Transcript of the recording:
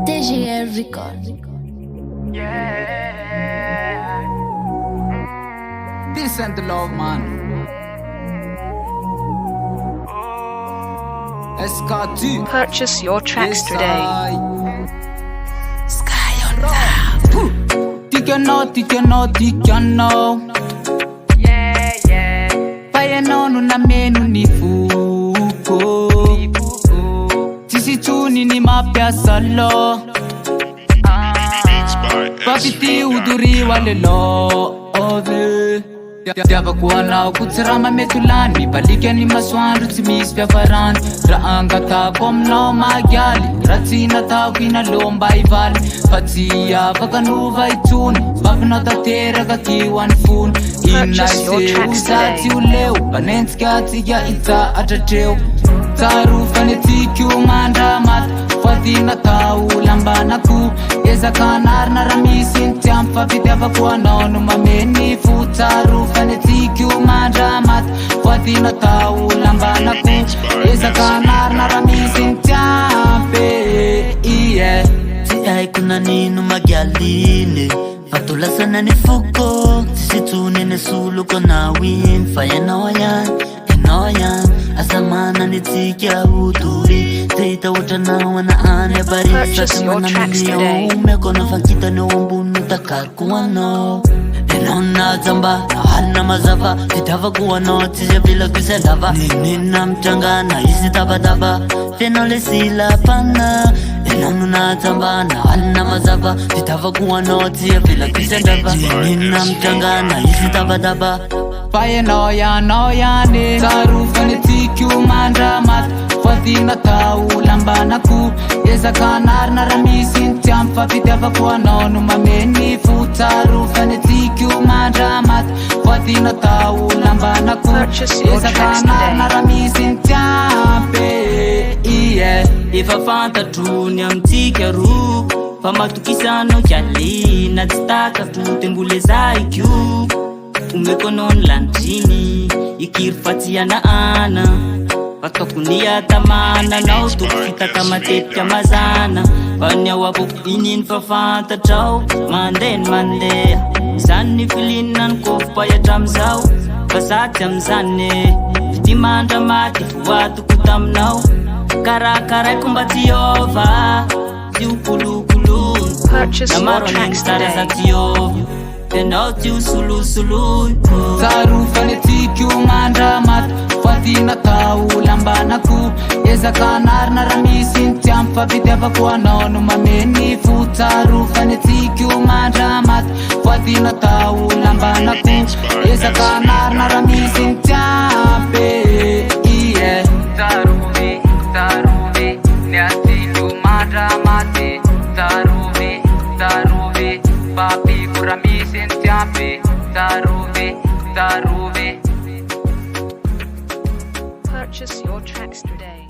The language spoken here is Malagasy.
TGR Record. Yeah. This and the love, man. SK2. Purchase your tracks today. Sky on top. Tikano. Yeah. Payanonu na menu ni fuko. Sisi tuni ni mapya salo. Papiti uduri wale love. Dava kuana kutsirama metulani balike ni maswandu timis vya farani raanga ta komno magyali ratina ta kina lomba ivali fatia vakanuva ituni vapna tatera kakiwan fun inaise usati uleu banenskati ya ita atateu tarufa netikiu mandamat fatina ta ulambana ku eza kanar na ramisin tiamfa vidava kuana onu mameni futaru fanetikiu mandamat fatina ta ulambana ku eza kanar na ramisin tiampe iye Ai kuna ninu magyaline Fatula sana ni fuko Sisi tunene sulu kona win Faya noyan, enoyan Asamana ni tikia uturi Teita utana wana ane bari Purchase your tracks today. Umekona fakita ni wambunu takar kuwano Enona zamba na hana mazava Titava kuwano tije vila kuselava Nina mchanga na isi taba Fenole sila pana Enonu na zamba na hana mazava Titava kuwano tije vila kuselava Nina mchanga na isi taba Faya noyane taru fanetikiu mandamat fatina ta ulambana ku eza kanar na ramisin tiamfa vidava kuanonu mameni futaru fanetikiu mandamat fatina ta ulambana ku eza kanar na ramisin tiampe iye Ifa fanta tunya mtikeru Pamatukisano kyali na tstaka tutembule za IQ Umekonon lantini ikirfatia na ana Wakakunia tamana na utukita kama tetka mazana Vanya wapo inin fafanta trao Mande Zani filinan kofa ya tamzao Basati mzane Vitimanda mati watu kutamnao Kara kumbati yova Ziukulu Purchase your Namaro tracks nengstara za today. tiyo Penalty sulu taru fanetikiu mandamat fatina ta ulambana ku eza kanar na ramisin tiamfa vidava kuanonu mameni futaru fanetikiu mandamat fatina ta ulambana ku eza kanar na ramisin tiampe iye taruvi nyatilu mandamate taruvi papi kuramisin tiampe taruvi Purchase your tracks today.